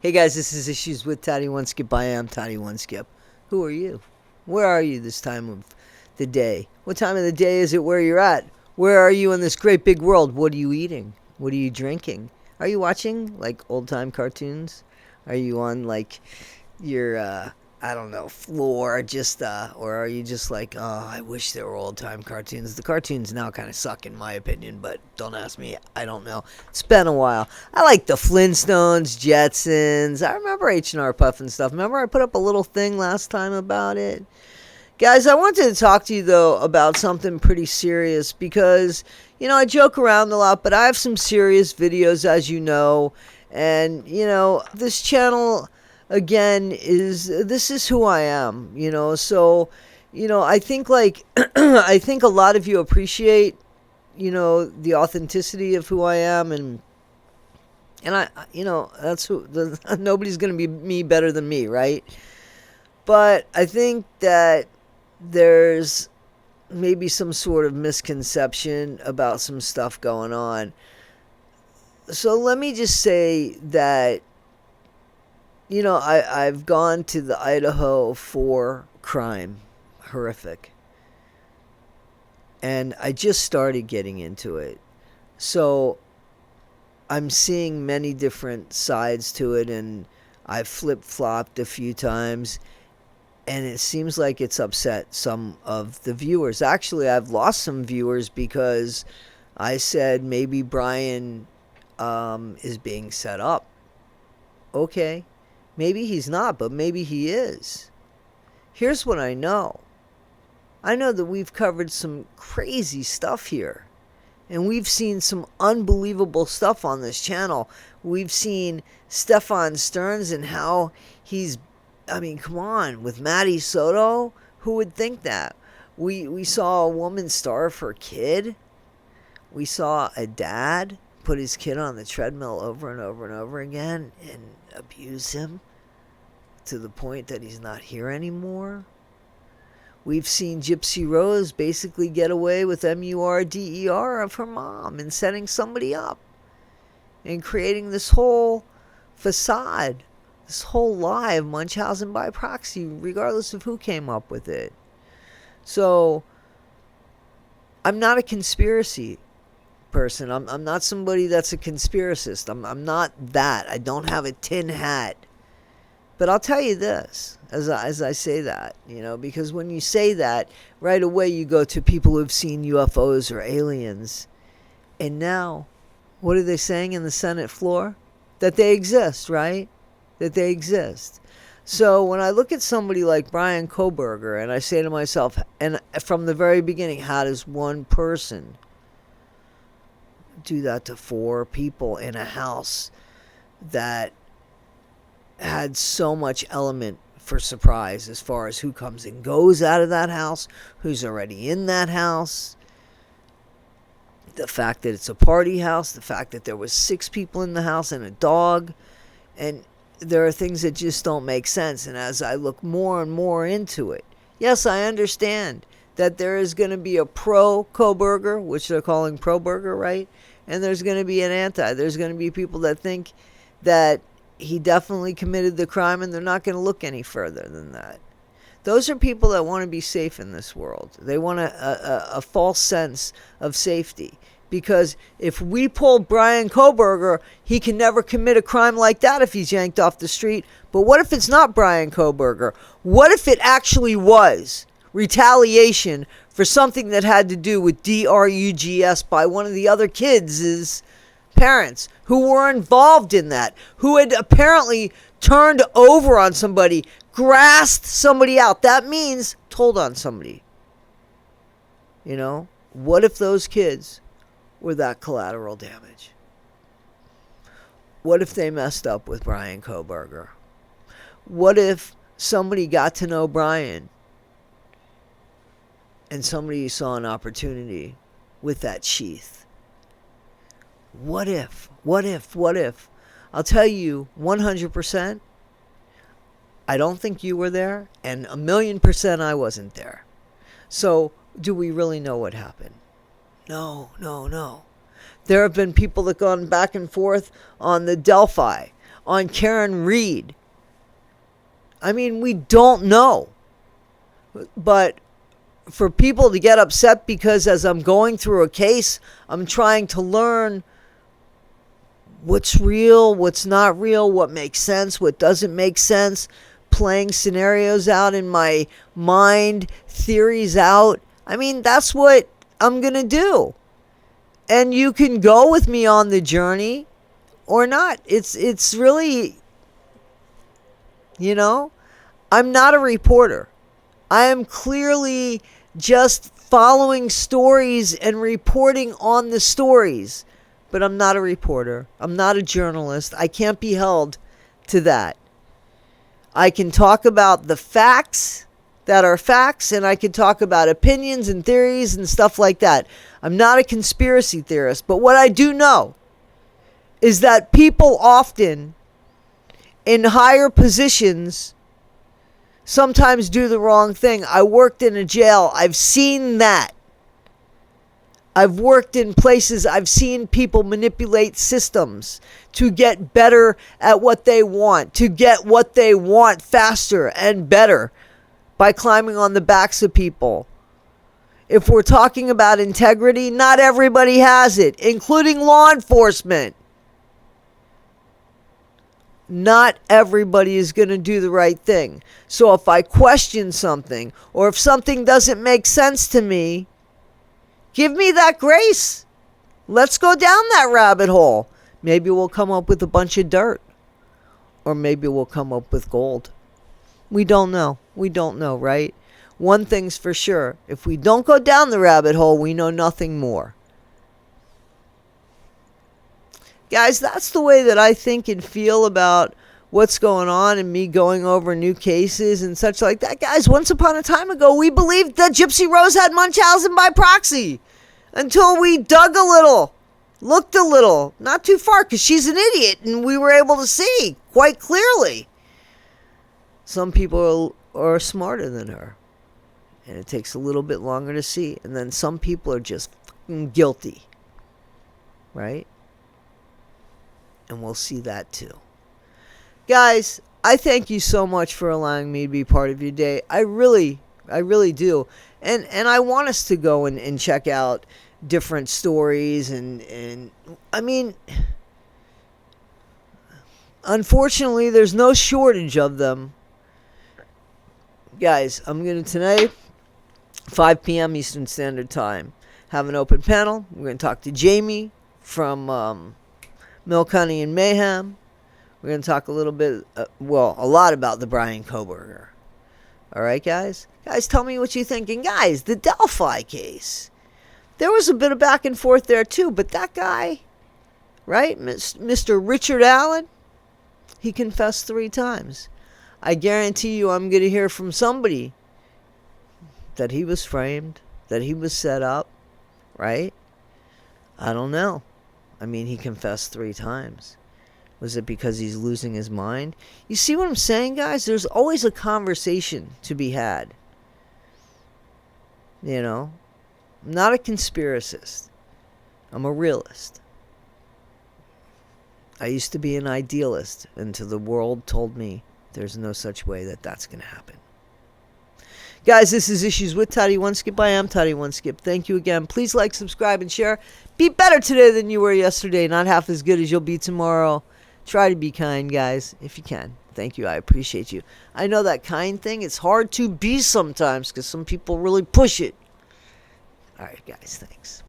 Hey guys, this is Issues with Toddie1Skip. I am Toddie1Skip. Who are you? Where are you this time of the day? What time of the day is it where you're at? Where are you in this great big world? What are you eating? What are you drinking? Are you watching like old time cartoons? Are you on like your I don't know, floor just or are you just like, oh, I wish there were old time cartoons. The cartoons now kind of suck in my opinion, but don't ask me. I don't know. It's been a while. I like the Flintstones, Jetsons. I remember H&R Puff and stuff. Remember I put up a little thing last time about it? Guys, I wanted to talk to you though about something pretty serious because, you know, I joke around a lot, but I have some serious videos, as you know, and, you know, this channel again this is who I am, you know. So, you know, I think like I think a lot of you appreciate, you know, the authenticity of who I am, and I, you know, that's who nobody's gonna be me better than me, right? But I think that there's maybe some sort of misconception about some stuff going on. So let me just say that, you know, I've gone to the Idaho for crime. Horrific. And I just started getting into it. So I'm seeing many different sides to it, and I've flip-flopped a few times, and it seems like it's upset some of the viewers. Actually, I've lost some viewers because I said maybe Brian is being set up. Okay. Maybe he's not, but maybe he is. Here's what I know. I know that we've covered some crazy stuff here. And we've seen some unbelievable stuff on this channel. We've seen Stefan Stearns and how he's, I mean, come on, with Maddie Soto? Who would think that? We saw a woman starve her kid. We saw a dad put his kid on the treadmill over and over and over again and abuse him to the point that he's not here anymore. We've seen Gypsy Rose basically get away with MURDER of her mom and setting somebody up and creating this whole facade, this whole lie of Munchausen by proxy, regardless of who came up with it. So I'm not a conspiracy person. I'm not somebody that's a conspiracist. I'm not that. I don't have a tin hat. But I'll tell you this, as I say that, you know, because when you say that, right away you go to people who've seen UFOs or aliens. And now, what are they saying in the Senate floor? That they exist, right? That they exist. So when I look at somebody like Brian Kohberger, and I say to myself, and from the very beginning, how does one person do that to four people in a house that had so much element for surprise as far as who comes and goes out of that house, who's already in that house, the fact that it's a party house, the fact that there was 6 people in the house and a dog, and there are things that just don't make sense. And as I look more and more into it, yes, I understand that there is going to be a pro-Kohberger, which they're calling pro-burger, right? And there's going to be an anti. There's going to be people that think that he definitely committed the crime, and they're not going to look any further than that. Those are people that want to be safe in this world. They want a false sense of safety. Because if we pull Brian Kohberger, he can never commit a crime like that if he's yanked off the street. But what if it's not Brian Kohberger? What if it actually was retaliation for something that had to do with drugs by one of the other kids' parents who were involved in that, who had apparently turned over on somebody, grassed somebody out? That means told on somebody. You know, what if those kids were that collateral damage? What if they messed up with Brian Kohberger? What if somebody got to know Brian and somebody saw an opportunity with that sheath? What if? I'll tell you 100%, I don't think you were there, and 1,000,000% I wasn't there. So, do we really know what happened? No. There have been people that gone back and forth on the Delphi, on Karen Reed. I mean, we don't know. But for people to get upset because as I'm going through a case, I'm trying to learn what's real, what's not real, what makes sense, what doesn't make sense, playing scenarios out in my mind, theories out. I mean, that's what I'm going to do. And you can go with me on the journey or not. It's really, I'm not a reporter. I am clearly just following stories and reporting on the stories. But I'm not a reporter. I'm not a journalist. I can't be held to that. I can talk about the facts that are facts, and I can talk about opinions and theories and stuff like that. I'm not a conspiracy theorist. But what I do know is that people often in higher positions sometimes do the wrong thing. I worked in a jail. I've seen that. I've worked in places. I've seen people manipulate systems to get better at what they want, to get what they want faster and better by climbing on the backs of people. If we're talking about integrity, not everybody has it, including law enforcement. Not everybody is going to do the right thing. So if I question something, or if something doesn't make sense to me, give me that grace. Let's go down that rabbit hole. Maybe we'll come up with a bunch of dirt. Or maybe we'll come up with gold. We don't know. We don't know, right? One thing's for sure. If we don't go down the rabbit hole, we know nothing more. Guys, that's the way that I think and feel about what's going on and me going over new cases and such like that. Guys, once upon a time ago, we believed that Gypsy Rose had Munchausen by proxy. Until we dug a little, looked a little, not too far, because she's an idiot, and we were able to see quite clearly. Some people are smarter than her, and it takes a little bit longer to see. And then some people are just fucking guilty, right? And we'll see that too. Guys, I thank you so much for allowing me to be part of your day. I really do. And I want us to go and check out different stories and I mean, unfortunately, there's no shortage of them. Guys, I'm going to tonight, 5 p.m. Eastern Standard Time, have an open panel. We're going to talk to Jamie from Milk, Honey, and Mayhem. We're going to talk a little bit, a lot about the Brian Koberger. All right, guys? Guys, tell me what you think. And guys, the Delphi case. There was a bit of back and forth there, too. But that guy, right, Mr. Richard Allen, he confessed 3 times. I guarantee you I'm going to hear from somebody that he was framed, that he was set up, right? I don't know. I mean, he confessed 3 times. Was it because he's losing his mind? You see what I'm saying, guys? There's always a conversation to be had. You know? I'm not a conspiracist. I'm a realist. I used to be an idealist until the world told me there's no such way that that's going to happen. Guys, this is Issues with Toddie1Skip. I am Toddie1Skip. Thank you again. Please like, subscribe, and share. Be better today than you were yesterday. Not half as good as you'll be tomorrow. Try to be kind, guys, if you can. Thank you. I appreciate you. I know that kind thing, it's hard to be sometimes because some people really push it. All right, guys, thanks.